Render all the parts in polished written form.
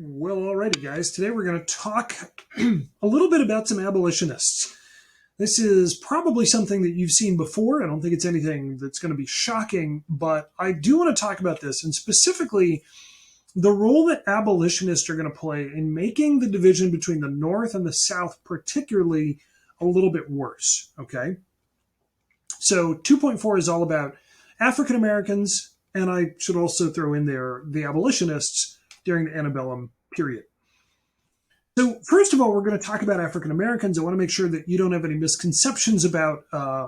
Well, alrighty, guys. Today we're going to talk a little bit about some abolitionists. This is probably something that you've seen before. I don't think it's anything that's going to be shocking, but I do want to talk about this, and specifically the role that abolitionists are going to play in making the division between the North and the South particularly a little bit worse. Okay? So 2.4 is all about African Americans, and I should also throw in there the abolitionists during the antebellum period. So first of all, we're going to talk about African Americans. I want to make sure that you don't have any misconceptions about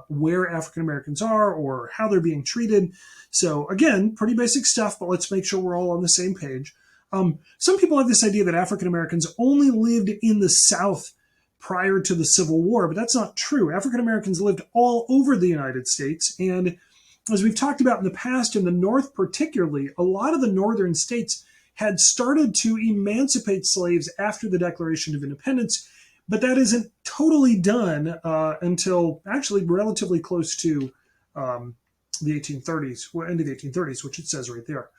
where African Americans are or how they're being treated. So again, pretty basic stuff, but let's make sure we're all on the same page. Some people have this idea that African Americans only lived in the South prior to the Civil War, but that's not true. African Americans lived all over the United States, and as we've talked about in the past, in the North particularly, a lot of the northern states had started to emancipate slaves after the Declaration of Independence, but that isn't totally done until actually relatively close to the 1830s, end of the 1830s, which it says right there.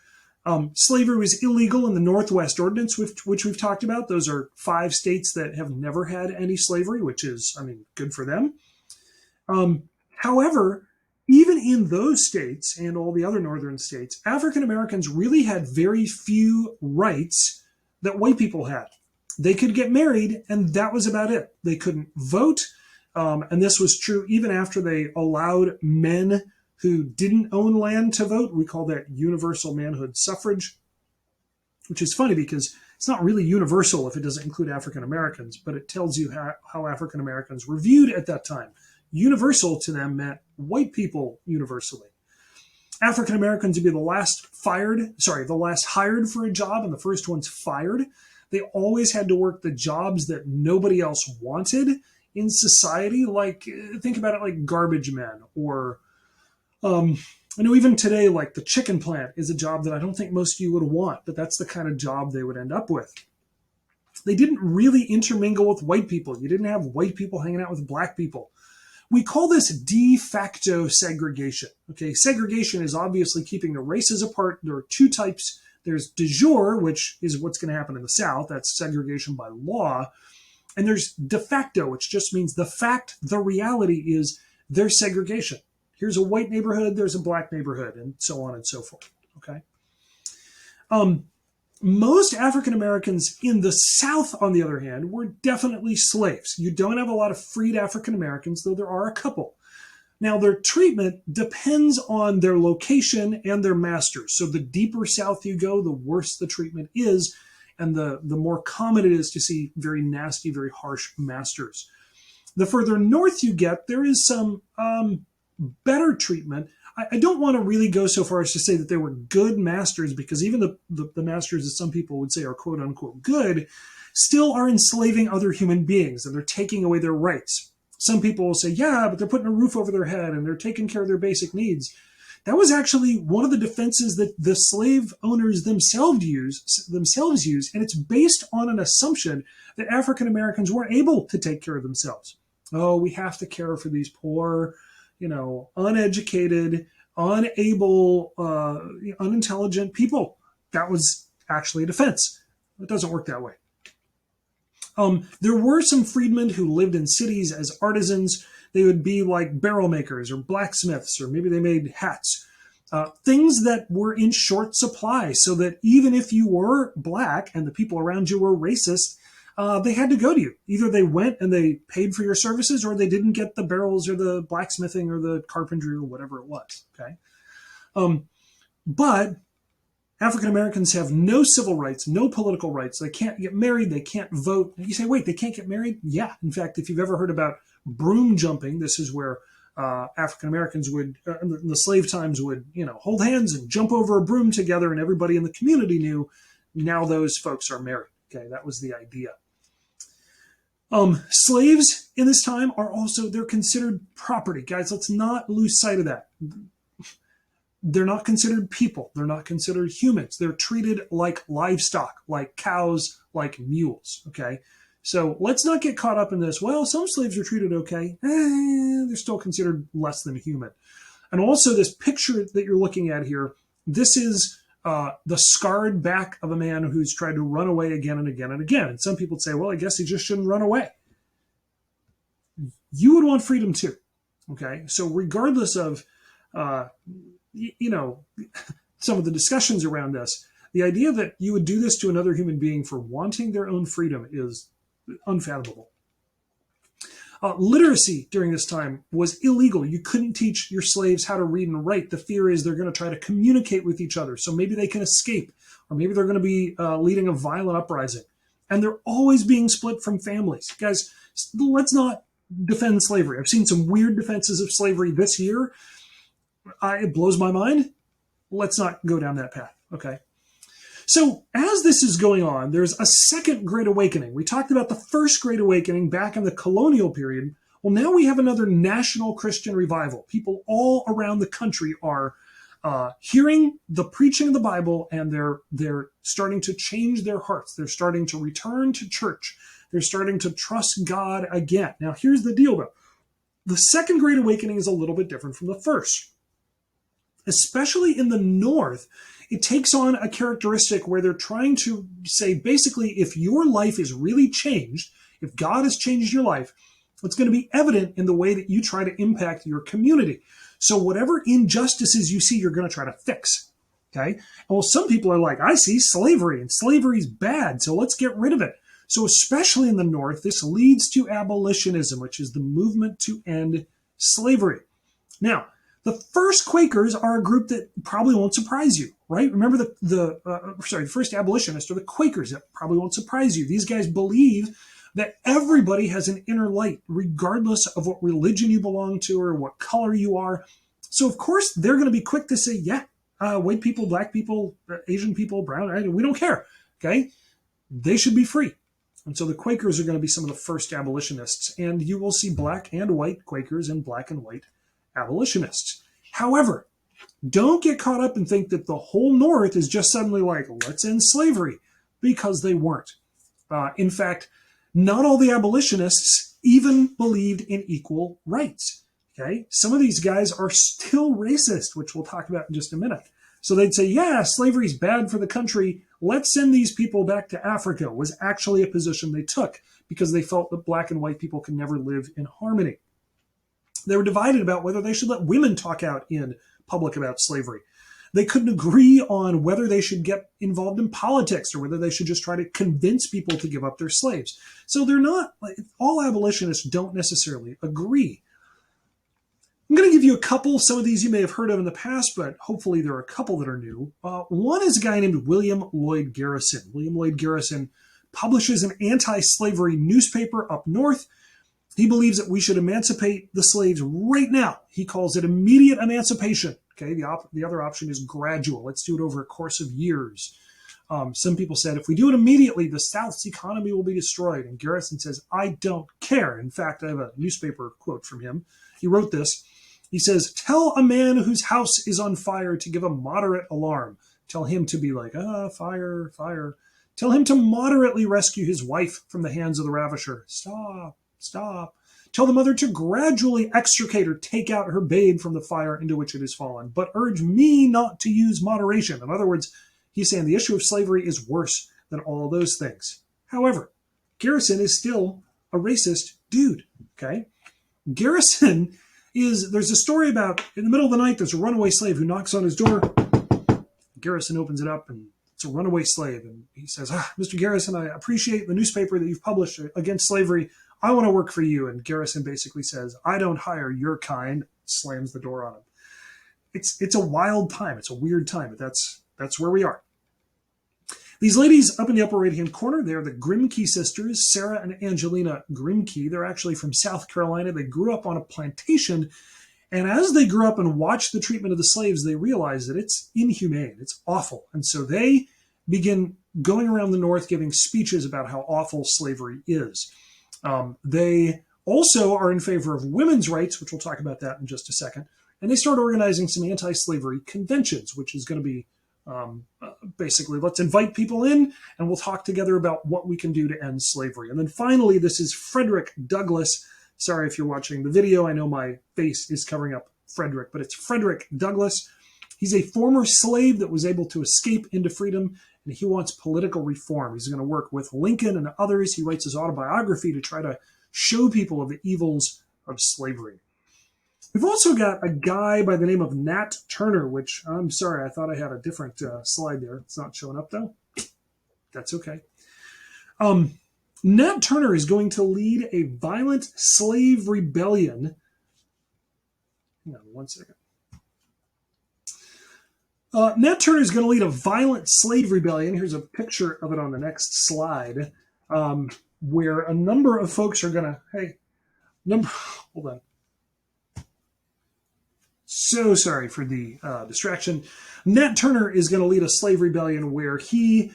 Slavery was illegal in the Northwest Ordinance, which we've talked about. Those are 5 states that have never had any slavery, which is, good for them. However, even in those states and all the other northern states, African Americans really had very few rights that white people had. They could get married, and that was about it. They couldn't vote, and this was true even after they allowed men who didn't own land to vote. We call that universal manhood suffrage, which is funny because it's not really universal if it doesn't include African Americans, but it tells you how African Americans were viewed at that time. Universal to them meant white people universally. African Americans would be the last hired for a job and the first ones fired. They always had to work the jobs that nobody else wanted in society. Like, think about it like garbage men, or I know even today, like the chicken plant is a job that I don't think most of you would want, but that's the kind of job they would end up with. They didn't really intermingle with white people. You didn't have white people hanging out with black people. We call this de facto segregation. Okay, segregation is obviously keeping the races apart. There are 2 types. There's de jure, which is what's going to happen in the South. That's segregation by law. And there's de facto, which just means the reality is there's segregation. Here's a white neighborhood, there's a black neighborhood, and so on and so forth. Okay. Most African Americans in the South, on the other hand, were definitely slaves. You don't have a lot of freed African Americans, though there are a couple. Now, their treatment depends on their location and their masters. So the deeper south you go, the worse the treatment is, and the more common it is to see very nasty, very harsh masters. The further north you get, there is some better treatment. I don't want to really go so far as to say that they were good masters, because even the masters that some people would say are quote unquote good still are enslaving other human beings, and they're taking away their rights. Some people will say, yeah, but they're putting a roof over their head and they're taking care of their basic needs. That was actually one of the defenses that the slave owners themselves use, and it's based on an assumption that African Americans weren't able to take care of themselves. Oh, we have to care for these poor, uneducated, unable, unintelligent people. That was actually a defense. It doesn't work that way. There were some freedmen who lived in cities as artisans. They would be like barrel makers or blacksmiths, or maybe they made hats. Things that were in short supply, so that even if you were black and the people around you were racist, they had to go to you. Either they went and they paid for your services, or they didn't get the barrels or the blacksmithing or the carpentry or whatever it was. Okay. But African Americans have no civil rights, no political rights. They can't get married. They can't vote. You say, wait, they can't get married? Yeah. In fact, if you've ever heard about broom jumping, this is where African Americans would, in the slave times, would, hold hands and jump over a broom together, and everybody in the community knew now those folks are married. Okay, that was the idea. Slaves in this time are also, they're considered property. Guys, let's not lose sight of that. They're not considered people. They're not considered humans. They're treated like livestock, like cows, like mules. Okay, so let's not get caught up in this. Well, some slaves are treated okay. They're still considered less than human. And also, this picture that you're looking at here, this is the scarred back of a man who's tried to run away again and again and again. And some people would say, well, I guess he just shouldn't run away. You would want freedom too. Okay, so regardless of, some of the discussions around this, the idea that you would do this to another human being for wanting their own freedom is unfathomable. Literacy during this time was illegal. You couldn't teach your slaves how to read and write. The fear is they're going to try to communicate with each other, so maybe they can escape, or maybe they're going to be leading a violent uprising. And they're always being split from families. Guys, let's not defend slavery. I've seen some weird defenses of slavery this year. It blows my mind. Let's not go down that path, okay? So as this is going on, there's a second Great Awakening. We talked about the first Great Awakening back in the colonial period. Well, now we have another national Christian revival. People all around the country are hearing the preaching of the Bible, and they're starting to change their hearts. They're starting to return to church. They're starting to trust God again. Now, here's the deal, though. The second Great Awakening is a little bit different from the first. Especially in the North, it takes on a characteristic where they're trying to say, basically, if your life is really changed, if God has changed your life, it's going to be evident in the way that you try to impact your community. So whatever injustices you see, you're going to try to fix. Okay? Well, some people are like, I see slavery, and slavery's bad, so let's get rid of it. So especially in the North, this leads to abolitionism, which is the movement to end slavery. Now, the first Quakers are a group that probably won't surprise you, right? Remember the first abolitionists are the Quakers. That probably won't surprise you. These guys believe that everybody has an inner light, regardless of what religion you belong to or what color you are. So, of course, they're going to be quick to say, yeah, white people, black people, Asian people, brown, we don't care, okay? They should be free. And so the Quakers are going to be some of the first abolitionists, and you will see black and white Quakers and black and white abolitionists. However, don't get caught up and think that the whole North is just suddenly like, let's end slavery, because they weren't. In fact, not all the abolitionists even believed in equal rights. Okay, some of these guys are still racist, which we'll talk about in just a minute. So they'd say, yeah, slavery's bad for the country. Let's send these people back to Africa, was actually a position they took because they felt that black and white people can never live in harmony. They were divided about whether they should let women talk out in public about slavery. They couldn't agree on whether they should get involved in politics or whether they should just try to convince people to give up their slaves. So they're not, all abolitionists don't necessarily agree. I'm going to give you a couple. Some of these you may have heard of in the past, but hopefully there are a couple that are new. One is a guy named William Lloyd Garrison. William Lloyd Garrison publishes an anti-slavery newspaper up north. He believes that we should emancipate the slaves right now. He calls it immediate emancipation. Okay, the other option is gradual. Let's do it over a course of years. Some people said, if we do it immediately, the South's economy will be destroyed. And Garrison says, I don't care. In fact, I have a newspaper quote from him. He wrote this. He says, tell a man whose house is on fire to give a moderate alarm. Tell him to be like, fire, fire. Tell him to moderately rescue his wife from the hands of the ravisher. Stop. Stop. Tell the mother to gradually extricate or take out her babe from the fire into which it has fallen, but urge me not to use moderation. In other words, he's saying the issue of slavery is worse than all those things. However, Garrison is still a racist dude, okay? Garrison there's a story about, in the middle of the night, there's a runaway slave who knocks on his door. Garrison opens it up, and it's a runaway slave. And he says, Mr. Garrison, I appreciate the newspaper that you've published against slavery. I want to work for you. And Garrison basically says, I don't hire your kind, slams the door on him. It's a wild time. It's a weird time, but that's where we are. These ladies up in the upper right-hand corner, they're the Grimke sisters, Sarah and Angelina Grimke. They're actually from South Carolina. They grew up on a plantation. And as they grew up and watched the treatment of the slaves, they realized that it's inhumane. It's awful. And so they begin going around the North giving speeches about how awful slavery is. They also are in favor of women's rights, which we'll talk about that in just a second. And they start organizing some anti-slavery conventions, which is going to be basically, let's invite people in and we'll talk together about what we can do to end slavery. And then finally, this is Frederick Douglass. Sorry if you're watching the video. I know my face is covering up Frederick, but it's Frederick Douglass. He's a former slave that was able to escape into freedom, and he wants political reform. He's going to work with Lincoln and others. He writes his autobiography to try to show people of the evils of slavery. We've also got a guy by the name of Nat Turner, which I'm sorry, I thought I had a different slide there. It's not showing up though. That's okay. Nat Turner is going to lead a violent slave rebellion. Hang on one second. Nat Turner is going to lead a violent slave rebellion. Here's a picture of it on the next slide, where a number of folks are going to, hold on. So sorry for the distraction. Nat Turner is going to lead a slave rebellion where he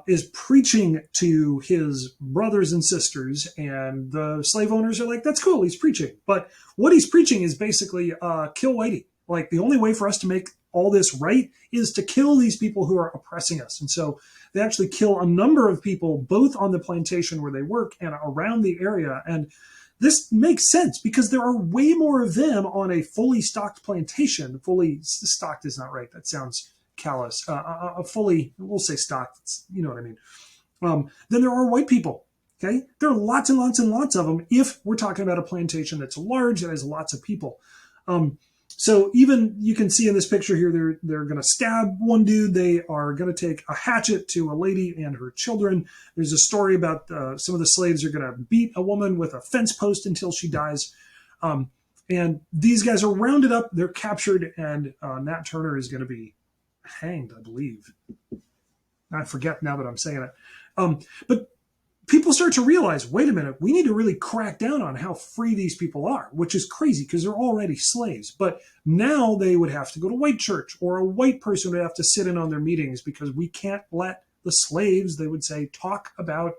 is preaching to his brothers and sisters, and the slave owners are like, that's cool, he's preaching. But what he's preaching is basically kill whitey. Like, the only way for us to make all this right is to kill these people who are oppressing us. And so they actually kill a number of people, both on the plantation where they work and around the area. And this makes sense because there are way more of them on a fully stocked plantation. Fully stocked is not right. That sounds callous. We'll say stocked. You know what I mean. Then there are white people. Okay, there are lots and lots and lots of them. If we're talking about a plantation that's large, that has lots of people. So even you can see in this picture here, they're going to stab one dude. They are going to take a hatchet to a lady and her children. There's a story about some of the slaves are going to beat a woman with a fence post until she dies. And these guys are rounded up. They're captured, and Nat Turner is going to be hanged, I believe. I forget now that I'm saying it. But people start to realize, wait a minute, we need to really crack down on how free these people are, which is crazy because they're already slaves. But now they would have to go to white church, or a white person would have to sit in on their meetings because we can't let the slaves, they would say, talk about,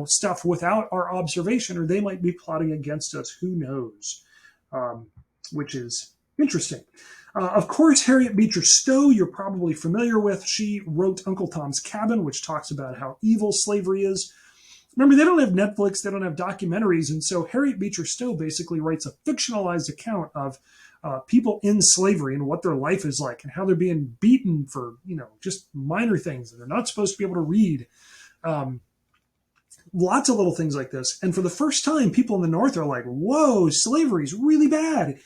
stuff without our observation, or they might be plotting against us. Who knows? Which is interesting. Of course, Harriet Beecher Stowe, you're probably familiar with. She wrote Uncle Tom's Cabin, which talks about how evil slavery is. Remember, they don't have Netflix, they don't have documentaries, and so Harriet Beecher Stowe basically writes a fictionalized account of people in slavery and what their life is like and how they're being beaten for, just minor things, and they're not supposed to be able to read. Lots of little things like this. And for the first time, people in the North are like, whoa, slavery is really bad.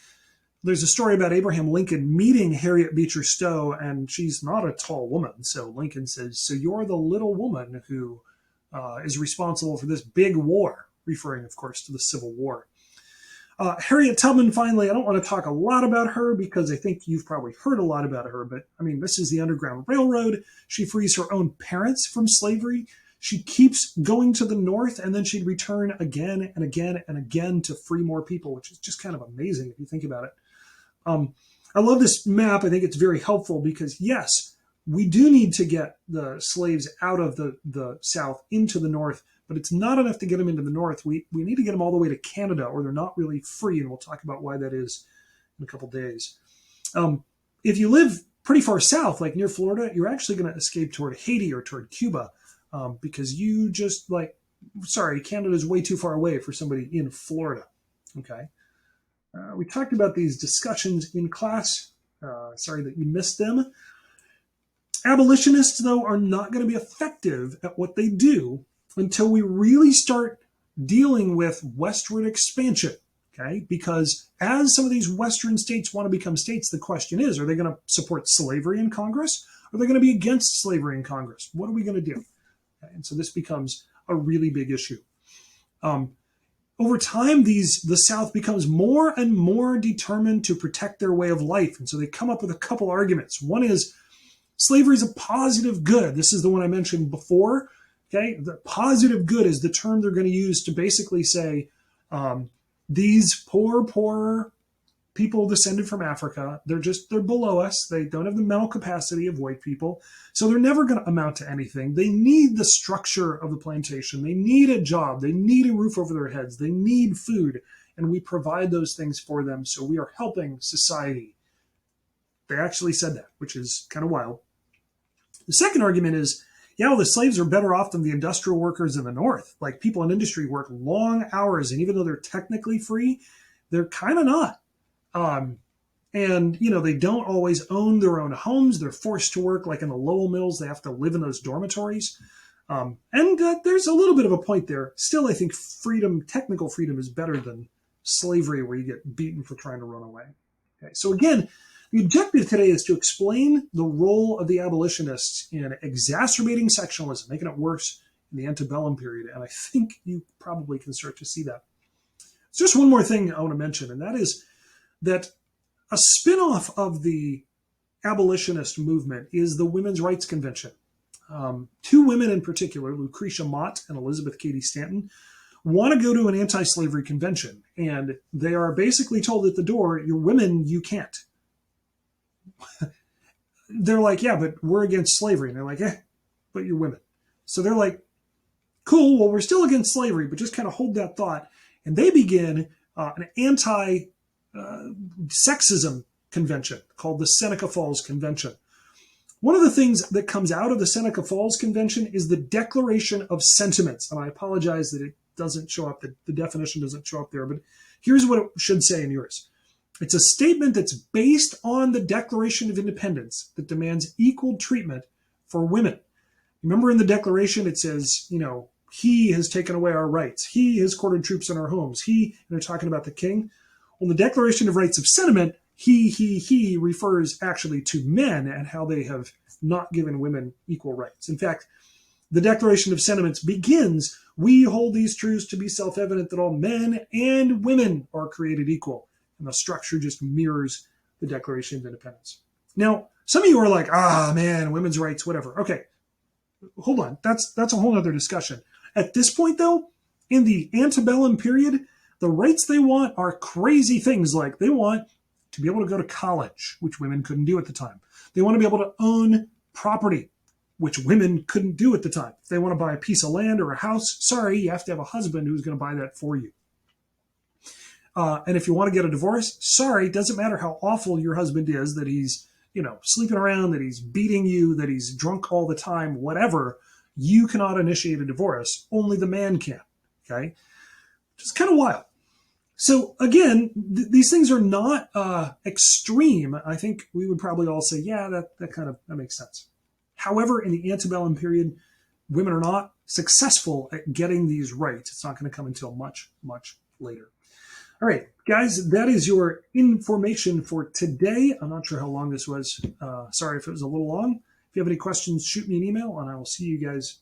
There's a story about Abraham Lincoln meeting Harriet Beecher Stowe, and she's not a tall woman. So Lincoln says, so you're the little woman who is responsible for this big war, referring, of course, to the Civil War. Harriet Tubman, finally, I don't want to talk a lot about her because I think you've probably heard a lot about her, but I mean, this is the Underground Railroad. She frees her own parents from slavery. She keeps going to the North, and then she'd return again and again and again to free more people, which is just kind of amazing if you think about it. I love this map. I think it's very helpful because, yes, we do need to get the slaves out of the South into the North, but it's not enough to get them into the North. We need to get them all the way to Canada, or they're not really free, and we'll talk about why that is in a couple days. If you live pretty far south, like near Florida, you're actually going to escape toward Haiti or toward Cuba because you just Canada's way too far away for somebody in Florida. Okay. We talked about these discussions in class. Sorry that you missed them. Abolitionists, though, are not going to be effective at what they do until we really start dealing with westward expansion, okay? Because as some of these Western states want to become states, the question is, are they going to support slavery in Congress? Or are they going to be against slavery in Congress? What are we going to do? Okay, and so this becomes a really big issue. Over time, the South becomes more and more determined to protect their way of life. And so they come up with a couple arguments. One is slavery is a positive good. This is the one I mentioned before. Okay, the positive good is the term they're going to use to basically say these poor people descended from Africa, they're below us. They don't have the mental capacity of white people. So they're never going to amount to anything. They need the structure of the plantation. They need a job. They need a roof over their heads. They need food. And we provide those things for them. So we are helping society. They actually said that, which is kind of wild. The second argument is, the slaves are better off than the industrial workers in the North. Like, people in industry work long hours, and even though they're technically free, they're kind of not. And, they don't always own their own homes. They're forced to work like in the Lowell mills. They have to live in those dormitories. And there's a little bit of a point there. Still, I think technical freedom is better than slavery where you get beaten for trying to run away. Okay, so again, the objective today is to explain the role of the abolitionists in exacerbating sexualism, making it worse in the antebellum period. And I think you probably can start to see that. There's just one more thing I want to mention, and that is that a spinoff of the abolitionist movement is the Women's Rights Convention. Two women in particular, Lucretia Mott and Elizabeth Cady Stanton, want to go to an anti-slavery convention. And they are basically told at the door, you're women, you can't. They're like, yeah, but we're against slavery. And they're like, but you're women. So they're like, cool, well, we're still against slavery, but just kind of hold that thought. And they begin an anti-sexism convention called the Seneca Falls Convention. One of the things that comes out of the Seneca Falls Convention is the Declaration of Sentiments. And I apologize that it doesn't show up, the definition doesn't show up there, but here's what it should say in yours. It's a statement that's based on the Declaration of Independence that demands equal treatment for women. Remember in the Declaration, it says, he has taken away our rights. He has quartered troops in our homes. And they're talking about the king. Well, the Declaration of Rights of Sentiment, he refers actually to men and how they have not given women equal rights. In fact, the Declaration of Sentiments begins, we hold these truths to be self-evident that all men and women are created equal. And the structure just mirrors the Declaration of Independence. Now, some of you are like, man, women's rights, whatever. Okay, hold on. That's a whole other discussion. At this point, though, in the antebellum period, the rights they want are crazy things like they want to be able to go to college, which women couldn't do at the time. They want to be able to own property, which women couldn't do at the time. If they want to buy a piece of land or a house, sorry, you have to have a husband who's going to buy that for you. And if you want to get a divorce, sorry, doesn't matter how awful your husband is, that he's, sleeping around, that he's beating you, that he's drunk all the time, whatever, you cannot initiate a divorce. Only the man can, okay? Which is kind of wild. So again, these things are not extreme. I think we would probably all say, yeah, that makes sense. However, in the antebellum period, women are not successful at getting these rights. It's not going to come until much, much later. All right, guys, that is your information for today. I'm not sure how long this was. Sorry if it was a little long. If you have any questions, shoot me an email, and I will see you guys